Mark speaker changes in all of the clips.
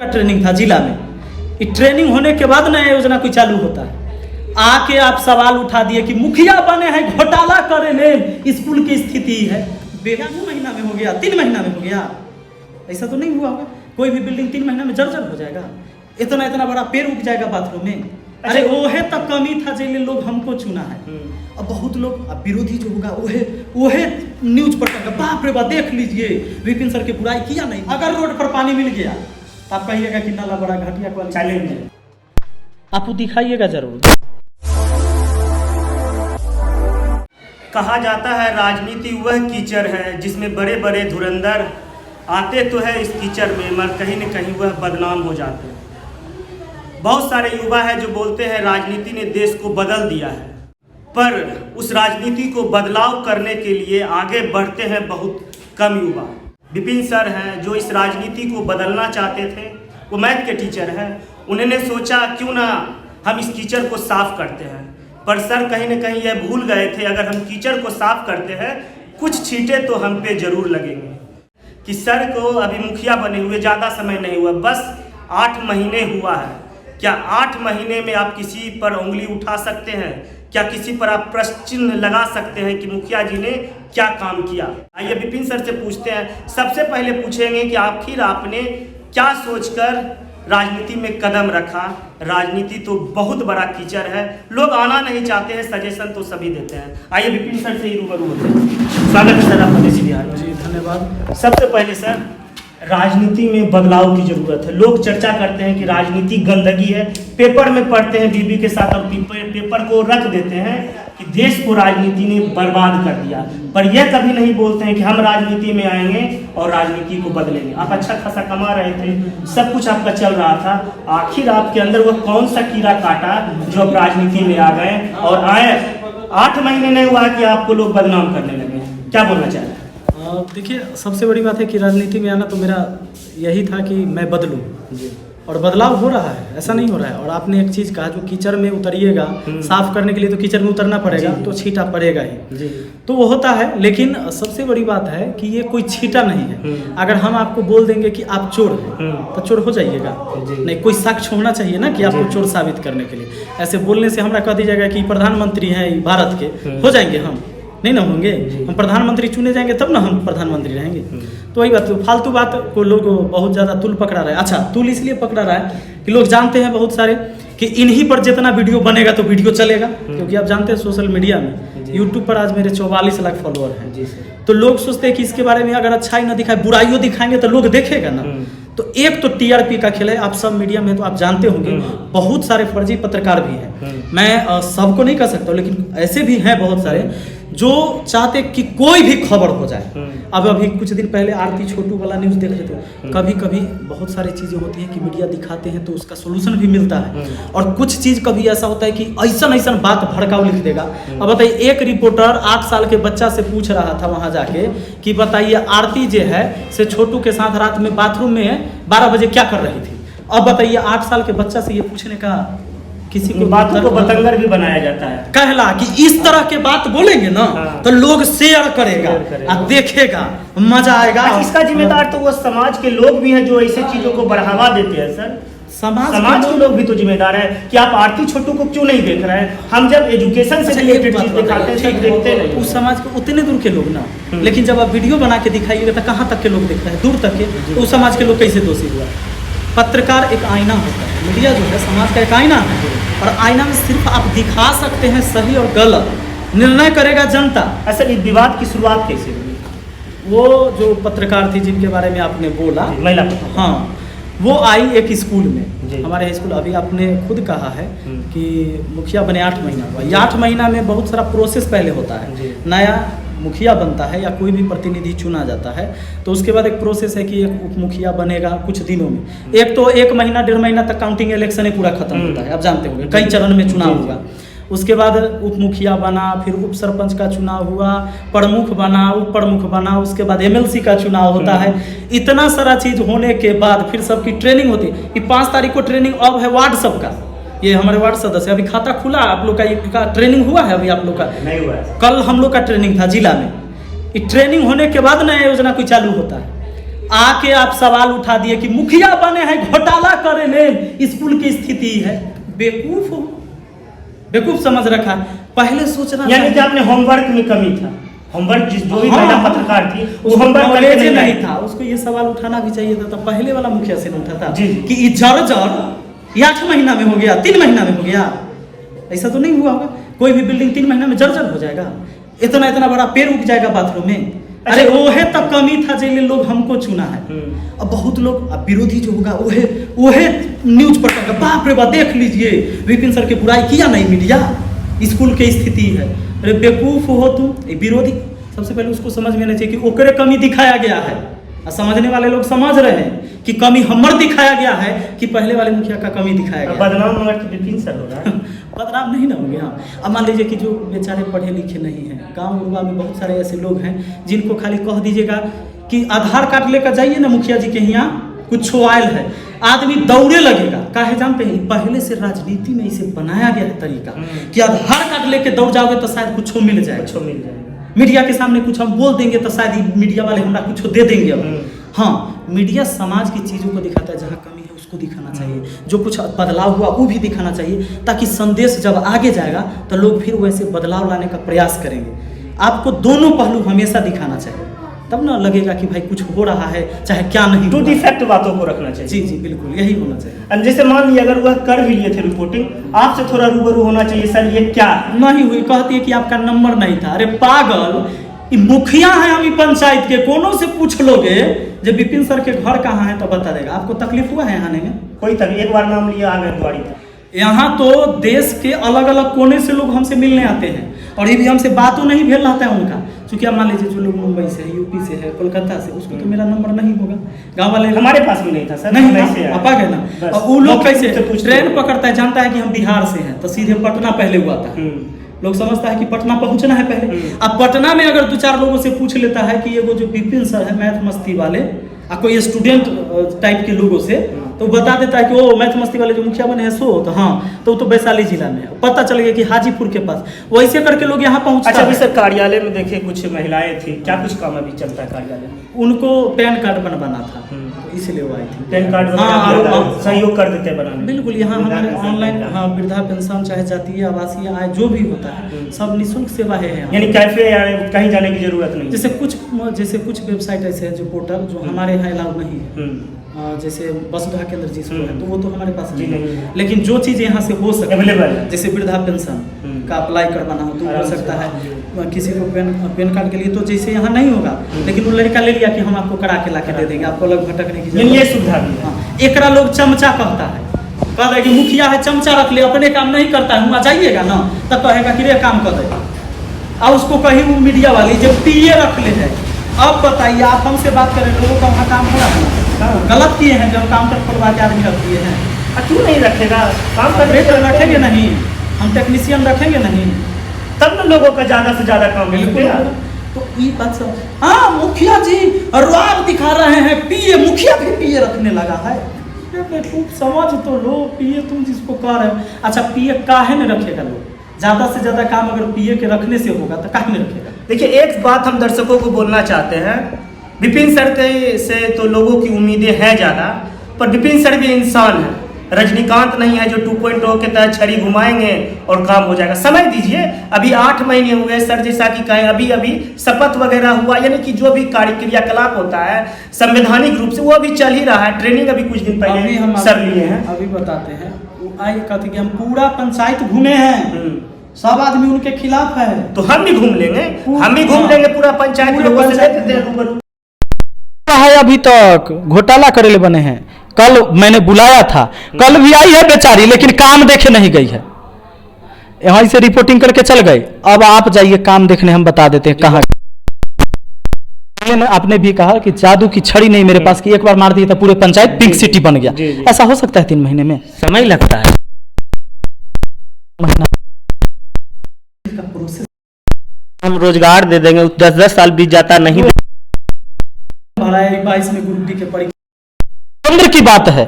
Speaker 1: का ट्रेनिंग था जिला में। ट्रेनिंग होने के बाद नया योजना कोई चालू होता है। आके आप सवाल उठा दिए कि मुखिया बने हैं घोटाला करे ने स्कूल की स्थिति है। 2 महीना में हो गया, 3 महीना में हो गया, ऐसा तो नहीं हुआ होगा। कोई भी बिल्डिंग 3 महीना में जर्जर हो जाएगा? इतना इतना बड़ा पेड़ उग जाएगा बाथरूम में? अरे ओहे तक कमी था जिले लोग हमको चुना है। अब बहुत लोग अब विरोधी जो होगा ओहे न्यूज पर बाप रे बाप देख लीजिए विपिन सर की बुराई किया नहीं। अगर रोड पर पानी मिल गया तो आप कहिएगा कि नाला बड़ा घटिया क्वालिटी चैलेंज है, आप दिखाइएगा जरूर।
Speaker 2: कहा जाता है राजनीति वह कीचड़ है जिसमें बड़े बड़े धुरंधर आते तो है इस कीचड़ में, मगर कहीं न कहीं वह बदनाम हो जाते हैं। बहुत सारे युवा है जो बोलते हैं राजनीति ने देश को बदल दिया है, पर उस राजनीति को बदलाव करने के लिए आगे बढ़ते हैं बहुत कम युवा। विपिन सर हैं जो इस राजनीति को बदलना चाहते थे, वो मैथ के टीचर हैं। उन्होंने सोचा क्यों ना हम इस कीचड़ को साफ करते हैं, पर सर कहीं न कहीं यह भूल गए थे अगर हम कीचड़ को साफ करते हैं कुछ छींटे तो हम पे जरूर लगेंगे। कि सर को अभी मुखिया बने हुए ज़्यादा समय नहीं हुआ, बस 8 महीने हुआ है। क्या 8 महीने में आप किसी पर उंगली उठा सकते हैं? क्या किसी पर आप प्रश्न चिन्ह लगा सकते हैं कि मुखिया जी ने क्या काम किया? आइए विपिन सर से पूछते हैं। सबसे पहले पूछेंगे कि आखिर आपने क्या सोचकर राजनीति में कदम रखा? राजनीति तो बहुत बड़ा कीचड़ है, लोग आना नहीं चाहते हैं, सजेशन तो सभी देते हैं। आइए विपिन सर से ही रूबरू होते हैं। स्वागत है सर आपका देसी बिहार में।
Speaker 1: जी धन्यवाद।
Speaker 2: सबसे पहले सर, राजनीति में बदलाव की जरूरत है। लोग चर्चा करते हैं कि राजनीति गंदगी है, पेपर में पढ़ते हैं बीबी के साथ और पेपर को रख देते हैं कि देश को राजनीति ने बर्बाद कर दिया, पर यह कभी नहीं बोलते हैं कि हम राजनीति में आएंगे और राजनीति को बदलेंगे। आप अच्छा खासा कमा रहे थे, सब कुछ आपका चल रहा था, आखिर आपके अंदर वो कौन सा कीड़ा काटा जो अब राजनीति में आ गए और आए 8 महीने नहीं हुआ कि आपको लोग बदनाम करने लगे? क्या बोलना चाह रहे हैं?
Speaker 1: देखिए, सबसे बड़ी बात है कि राजनीति में आना तो मेरा यही था कि मैं बदलूं जी, और बदलाव हो रहा है, ऐसा नहीं हो रहा है। और आपने एक चीज़ कहा जो कीचड़ में उतरिएगा, साफ करने के लिए तो कीचड़ में उतरना पड़ेगा, तो छींटा पड़ेगा ही जी। तो वो होता है, लेकिन सबसे बड़ी बात है कि ये कोई छींटा नहीं है। अगर हम आपको बोल देंगे कि आप चोर हैं तो चोर हो जाइएगा? नहीं, कोई साक्ष्य होना चाहिए ना कि आपको चोर साबित करने के लिए। ऐसे बोलने से हमरा कह दी जाएगा कि प्रधानमंत्री हैं भारत के, हो जाएंगे हम? नहीं ना होंगे। हम प्रधानमंत्री चुने जाएंगे तब ना हम प्रधानमंत्री रहेंगे। तो वही बात, तो फालतू बात को लोग बहुत ज़्यादा तुल पकड़ा रहा है। अच्छा, तुल इसलिए पकड़ा रहा है कि लोग जानते हैं बहुत सारे कि इन्हीं पर जितना वीडियो बनेगा तो वीडियो चलेगा, क्योंकि आप जानते हैं सोशल मीडिया में यूट्यूब पर आज मेरे 44 लाख फॉलोअर हैं। तो लोग सोचते हैं कि इसके बारे में अगर अच्छाई ना दिखाए, बुराइयों दिखाएंगे तो लोग देखेगा ना। तो एक तो टीआरपी का खेल है। आप सब मीडिया में तो आप जानते होंगे बहुत सारे फर्जी पत्रकार भी हैं। मैं सबको नहीं कह सकता, लेकिन ऐसे भी हैं बहुत सारे जो चाहते कि कोई भी खबर हो जाए। अब अभी कुछ दिन पहले आरती छोटू वाला न्यूज़ देख रहे थे। कभी कभी बहुत सारी चीज़ें होती हैं कि मीडिया दिखाते हैं तो उसका सोल्यूशन भी मिलता है, और कुछ चीज़ कभी ऐसा होता है कि ऐसा बात भड़काऊ लिख देगा। अब बताइए, एक रिपोर्टर 8 साल के बच्चा से पूछ रहा था वहाँ जाके कि बताइए आरती जो है से छोटू के साथ रात में बाथरूम में 12 बजे क्या कर रही थी। अब बताइए 8 साल के बच्चा से ये पूछने का किसी को
Speaker 2: बातों को बतंगर भी बनाया जाता है।
Speaker 1: कहला कि इस तरह के बात बोलेंगे ना तो लोग शेयर करेगा और देखेगा, मजा आएगा।
Speaker 2: इसका जिम्मेदार तो वो समाज के लोग भी हैं जो ऐसे चीजों को बढ़ावा देते हैं सर। समाज के लोग भी तो जिम्मेदार है कि आप आरती छोटू को क्यों नहीं देख रहे हैं? हम जब एजुकेशन से रिलेटेड चीज दिखाते हैं सब देखते नहीं।
Speaker 1: उस समाज के उतने दूर के लोग ना, लेकिन जब आप वीडियो बना के दिखाइएगा तो कहाँ तक के लोग देखते हैं? दूर तक के। तो उस समाज के लोग कैसे दोषी हुआ? पत्रकार एक आईना होता है, मीडिया जो है समाज का एक आईना है, और आईना में सिर्फ आप दिखा सकते हैं सही और गलत, निर्णय करेगा जनता।
Speaker 2: असल इस विवाद की शुरुआत कैसे हुई?
Speaker 1: वो जो पत्रकार थी जिनके बारे में आपने बोला,
Speaker 2: महिला,
Speaker 1: हाँ, वो आई एक स्कूल में, हमारे स्कूल। अभी आपने खुद कहा है कि मुखिया बने 8 महीना हुआ। ये 8 महीना में बहुत सारा प्रोसेस पहले होता है। नया मुखिया बनता है या कोई भी प्रतिनिधि चुना जाता है तो उसके बाद एक प्रोसेस है कि एक उप मुखिया बनेगा कुछ दिनों में। एक तो 1 महीना 1.5 महीना तक काउंटिंग इलेक्शन ही पूरा खत्म होता है, आप जानते होंगे, कई चरण में चुनाव हुआ। उसके बाद उप मुखिया बना, फिर उप सरपंच का चुनाव हुआ, प्रमुख बना, उप प्रमुख बना, उसके बाद एमएलसी का चुनाव होता है। इतना सारा चीज होने के बाद फिर सबकी ट्रेनिंग होती है कि 5 तारीख को ट्रेनिंग अब है वार्ड सबका। ये हमारे वार्ड सदस्य, अभी खाता खुला, आप लोग का ट्रेनिंग हुआ है? अभी आप लोग का
Speaker 2: नहीं हुआ है।
Speaker 1: कल हम लोग का ट्रेनिंग था जिला में। ट्रेनिंग होने के बाद नया योजना कोई चालू होता है। आके आप सवाल उठा दिए कि मुखिया बने हैं घोटाला करे ने, स्कूल की स्थिति है। बेवकूफ हो, बेवकूफ समझ रखा है। पहले सोचना
Speaker 2: यानी कि आपने होमवर्क में कमी था, होमवर्क जिस जो भी महिला पत्रकार थी वो होमवर्क
Speaker 1: करके नहीं था, उसको ये सवाल उठाना भी चाहिए था। तो पहले वाला मुखिया से नहीं उठा था
Speaker 2: जी।
Speaker 1: कि ये जर्जर 8 महीना में हो गया, 3 महीना में हो गया, ऐसा तो नहीं हुआ होगा। कोई भी बिल्डिंग 3 महीना में जर्जर हो जाएगा? इतना बड़ा पेड़ उग जाएगा बाथरूम में? अरे ओहे तब कमी था जैसे लोग हमको चुना है। अब बहुत लोग, अब विरोधी जो होगा ओहे न्यूज पर कहेगा बाप रे बाप देख लीजिए विपिन सर की बुराई किया नहीं मीडिया, स्कूल की स्थिति है। अरे बेवकूफ हो तुम। विरोधी सबसे पहले उसको समझ में आना चाहिए कि ओकरे कमी दिखाया गया है, और समझने वाले लोग समझ रहे हैं कि कमी हमर दिखाया गया है कि पहले वाले मुखिया का कमी दिखाया गया।
Speaker 2: बदनाम मगर तो विपिन सर हो रहा है।
Speaker 1: बदनाम नहीं ना हो गया। अब मान लीजिए कि जो बेचारे पढ़े लिखे नहीं हैं, गांव उड़वा में बहुत सारे ऐसे लोग हैं जिनको खाली कह दीजिएगा कि आधार कार्ड लेकर जाइए ना मुखिया जी के यहाँ, कुछ आयल है, आदमी दौड़े लगेगा। काहे जानते हैं? पहले से राजनीति में इसे बनाया गया है तरीका कि आधार कार्ड लेके दौड़ जाओगे तो शायद कुछ मिल जाएगा, मीडिया के सामने कुछ हम बोल देंगे तो शायद मीडिया वाले हमरा कुछ दे देंगे। अब हाँ, मीडिया समाज की चीज़ों को दिखाता है, जहाँ कमी है उसको दिखाना चाहिए, जो कुछ बदलाव हुआ वो भी दिखाना चाहिए, ताकि संदेश जब आगे जाएगा तो लोग फिर वैसे बदलाव लाने का प्रयास करेंगे। आपको दोनों पहलू हमेशा दिखाना चाहिए, तब ना लगेगा कि भाई कुछ हो रहा है चाहे क्या नहीं।
Speaker 2: टू डिफेक्ट बातों को रखना चाहिए।
Speaker 1: जी जी बिल्कुल, यही होना चाहिए।
Speaker 2: जैसे मान लिया अगर वह कर भी लिए थे रिपोर्टिंग, आपसे थोड़ा रूबरू होना चाहिए, सर ये क्या
Speaker 1: नहीं हुई, कहती है कि आपका नंबर नहीं था। अरे पागल, मुखिया है हम पंचायत के, कोनो से पूछ लोगे जब विपिन सर के घर कहाँ है तो बता देगा। आपको तकलीफ हुआ है आने में?
Speaker 2: कोई तकलीफ, एक बार नाम लिया आ गए द्वारी।
Speaker 1: यहाँ तो देश के अलग अलग कोने से लोग हमसे मिलने आते हैं, और ये भी हमसे बातों नहीं भेल रहता है उनका। क्योंकि आप मान लीजिए जो लोग मुंबई से है, यूपी से है, कोलकाता से, उसको तो मेरा नंबर नहीं होगा। गांव वाले
Speaker 2: हमारे पास भी नहीं था सर,
Speaker 1: नहीं था, आप आ गए ना। और वो लोग कैसे ट्रेन पकड़ता है, जानता है कि हम बिहार से हैं तो सीधे पटना पहले हुआ था। लोग समझता है कि पटना पहुंचना है पहले। अब पटना में अगर 2-4 लोगों से पूछ लेता है कि ये वो जो विपिन सर है मैथ मस्ती वाले, कोई स्टूडेंट टाइप के लोगों से, तो बता देता है कि वो मैथ मस्ती वाले जो मुखिया बने हैं सो, तो हाँ तो वैशाली जिला में। पता चल गया कि हाजीपुर के पास, वैसे करके लोग यहाँ पहुँचते हैं।
Speaker 2: अच्छा, अभी सर कार्यालय में देखे कुछ महिलाएं थी, क्या कुछ काम अभी चलता है कार्यालय में?
Speaker 1: उनको पैन कार्ड बनवाना था, इसलिए वो आई थी।
Speaker 2: पैन कार्ड सहयोग कर देते हैं बनाने?
Speaker 1: बिल्कुल, यहाँ हमारे ऑनलाइन, हाँ, वृद्धा पेंशन चाहे जातीय आवासीय आय जो भी होता है सब निःशुल्क सेवा है यहाँ।
Speaker 2: यानी कैफे या कहीं जाने की जरूरत नहीं?
Speaker 1: जैसे कुछ वेबसाइट ऐसे हैं जो पोर्टल जो हमारे यहाँ अलाउ नहीं है, जैसे वसुधा केंद्र जिसको है तो वो तो हमारे पास नहीं है। लेकिन जो चीज़ यहाँ से हो सकती है, जैसे वृद्धा पेंशन का अप्लाई करवाना हो तो हो सकता है। किसी को पैन कार्ड के लिए तो जैसे यहाँ नहीं होगा, लेकिन वो लड़का ले लिया कि हम आपको करा के ला के दे देंगे, आपको अलग भटकने की जरूरत।
Speaker 2: ये सुविधा भी है।
Speaker 1: एकरा लोग चमचा कहता है, कहता है कि मुखिया है चमचा रख ले, अपने काम नहीं करता है, वहाँ जाइएगा ना तब कहेगा कि रे काम कर देगा। अब उसको कहीं वो मीडिया वाली जब पीए रख ले है। अब बताइए आप हमसे बात करें, लोगों का वहाँ काम हो रहा है, गलत किए हैं जब काउंटर खोलवा के आदमी रख दिए हैं।
Speaker 2: क्यों नहीं रखेगा? काम कर
Speaker 1: रखेंगे नहीं, हम टेक्नीशियन रखेंगे नहीं,
Speaker 2: तब ना लोगों का ज्यादा से ज्यादा काम मिलेगा।
Speaker 1: तो ये बात सब, हाँ मुखिया जी रुआब दिखा रहे हैं, पीए मुखिया भी पीए रखने लगा है। तुम समझ तो लो, पीए तुम जिसको कह रहे हो। अच्छा, पीए काहे में रखेगा लोग? ज्यादा से ज्यादा काम अगर पीए के रखने से होगा तो काहे में रखेगा?
Speaker 2: देखिए, एक बात हम दर्शकों को बोलना चाहते हैं, विपिन सर से तो लोगों की उम्मीदें हैं ज़्यादा, पर विपिन सर भी इंसान है, रजनीकांत नहीं है जो 2.0 के तहत छड़ी घुमाएंगे और काम हो जाएगा। समय दीजिए, अभी 8 महीने हुए सर, जैसा कि कहें अभी शपथ वगैरह हुआ, यानी कि जो भी क्रियाकलाप होता है संवैधानिक रूप से वो अभी चल ही रहा है। ट्रेनिंग अभी कुछ दिन पहले हम सर लिए हैं।
Speaker 1: अभी बताते हैं, आए कहते कि हम पूरा पंचायत घूमे हैं, सब आदमी उनके खिलाफ है, तो
Speaker 2: हम भी घूम लेंगे, पूरा पंचायत लोगों से लेते हैं।
Speaker 1: अभी तक घोटाला करेले बने हैं। कल मैंने बुलाया था, कल भी आई है बेचारी, लेकिन काम देखे नहीं गई है, यहाँ से रिपोर्टिंग करके चल गए। अब आप जाइए काम देखने, हम बता देते हैं कहाँ। आपने भी कहा कि जादू की छड़ी नहीं मेरे पास, कि एक बार मार दिया था पूरे पंचायत पिंक सिटी बन गया। ऐसा हो सकता है 3 महीने में?
Speaker 2: समय लगता है। हम रोजगार दे देंगे, 10-10 साल बीत जाता नहीं।
Speaker 1: 22 में ग्रुप डी के परीक्षा की बात है,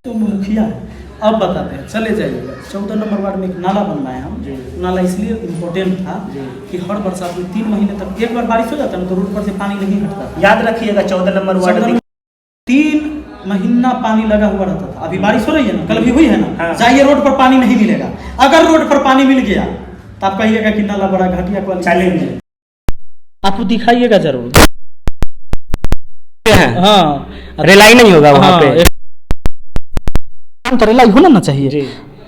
Speaker 1: तो मुखिया है अब बताते हैं, चले जाइएगा 14 नंबर वार्ड में एक नाला बनवाए हम। नाला इसलिए इम्पोर्टेंट था कि हर बरसात में 3 महीने तक एक बार बारिश हो जाता है ना तो रोड पर से पानी नहीं हटता।
Speaker 2: याद रखिएगा 14 नंबर वार्ड
Speaker 1: 3 महीना पानी लगा हुआ रहता था। अभी बारिश हो रही है ना, कल भी हुई है ना,
Speaker 2: हाँ।
Speaker 1: जाइए रोड पर पानी नहीं मिलेगा। अगर रोड पर पानी मिल गया तो आप कहिएगा कि नाला बड़ा घटिया क्वालिटी
Speaker 2: चैलेंज
Speaker 1: आप दिखाइएगा जरूर। हाँ,
Speaker 2: रेलाई नहीं होगा वहाँ पे।
Speaker 1: तो रेलाई होना ना चाहिए
Speaker 2: जी।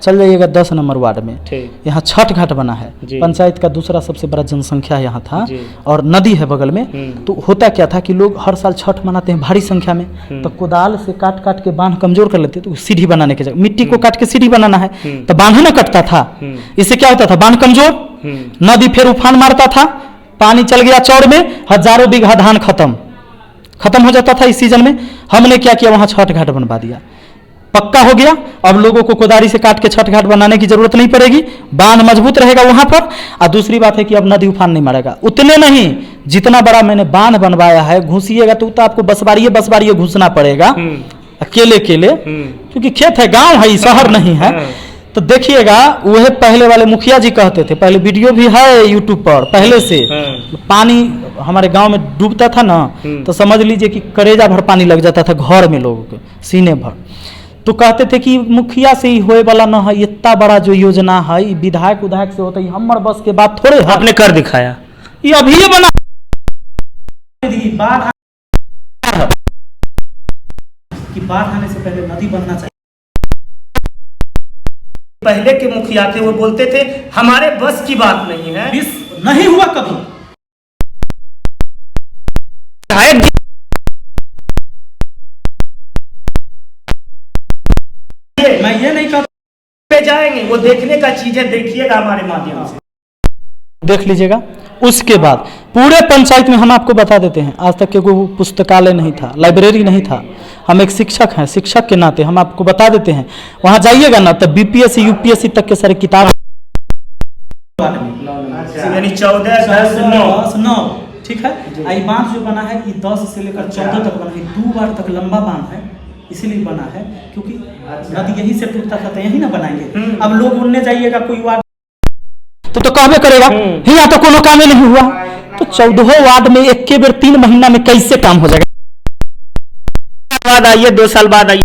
Speaker 1: चल जाइएगा 10 नंबर वार्ड में,
Speaker 2: ठीक।
Speaker 1: यहाँ छठ घाट बना है,
Speaker 2: जी।
Speaker 1: पंचायत का दूसरा सबसे बड़ा जनसंख्या यहाँ था
Speaker 2: जी।
Speaker 1: और नदी है बगल में। तो होता क्या था कि लोग हर साल छठ मनाते हैं भारी संख्या में, तो कुदाल से काट काट के बांध कमजोर कर लेते, तो सीढ़ी बनाने की जगह मिट्टी को काट के सीढ़ी बनाना है तो बांध न कटता था। इससे क्या होता था, बांध कमजोर, नदी फिर उफान मारता था, पानी चल गया चौड़ में, हजारों बीघा धान खत्म हो जाता था इस सीजन में। हमने क्या किया, वहाँ छठ घाट बनवा दिया, पक्का हो गया। अब लोगों को कोदारी से काट के छठ घाट बनाने की जरूरत नहीं पड़ेगी, बांध मजबूत रहेगा वहां पर। और दूसरी बात है कि अब नदी उफान नहीं मारेगा। उतने नहीं, जितना बड़ा मैंने बांध बनवाया है, घुसिएगा तो आपको बसबारिये घुसना पड़ेगा अकेले क्योंकि खेत है, गांव है, शहर नहीं है। तो देखिएगा, वह पहले वाले मुखिया जी कहते थे, पहले वीडियो भी है यूट्यूब पर पहले से, पानी हमारे गांव में डूबता था ना तो समझ लीजिए कि करेजा भर पानी लग जाता था घर में लोगों के, सीने भर। तो कहते थे कि मुखिया से ही होए वाला न है, इतना बड़ा जो योजना है विधायक उधायक से होता है, हमर बस के बात थोड़े है।
Speaker 2: आपने कर दिखाया,
Speaker 1: ये अभी ये बना बाढ़ आने से पहले नदी बनना चाहिए।
Speaker 2: पहले के मुखिया थे वो बोलते थे हमारे बस की बात नहीं है,
Speaker 1: नहीं हुआ कभी। मैं ये नहीं कहता
Speaker 2: पे जाएंगे, वो देखने का चीज है, देखिएगा हमारे माध्यम से
Speaker 1: देख लीजिएगा। उसके बाद पूरे पंचायत में हम आपको बता देते हैं, आज तक के कोई पुस्तकालय नहीं था, लाइब्रेरी नहीं था। हम एक शिक्षक हैं, शिक्षक के नाते हम आपको बता देते हैं, वहां जाइएगा ना तो बीपीएससी यूपीएससी तक के सारे किताब
Speaker 2: यानी 14, 10, 9
Speaker 1: ठीक है। आई बांध जो बना है ये 10 से लेकर 14 तक बना है, 2 बार तक लंबा बांध है, इसीलिए बना है क्योंकि नदी यहीं से टूटता था तो यहीं ना बनाएंगे। अब लोग उड़ने जाइएगा कोई वार्ड तो कहबे करेगा यहाँ तो कोनो काम नहीं हुआ। तो 14 वार्ड में एक के बेर 3 महीना में कैसे काम हो जाएगा?
Speaker 2: बाद आइए, 2 साल बाद आइए,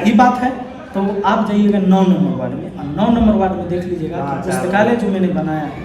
Speaker 1: ये बात है। तो आप जाइएगा 9 नंबर वार्ड में, और 9 नंबर वार्ड में देख लीजिएगा पुस्तकालय जो मैंने बनाया है,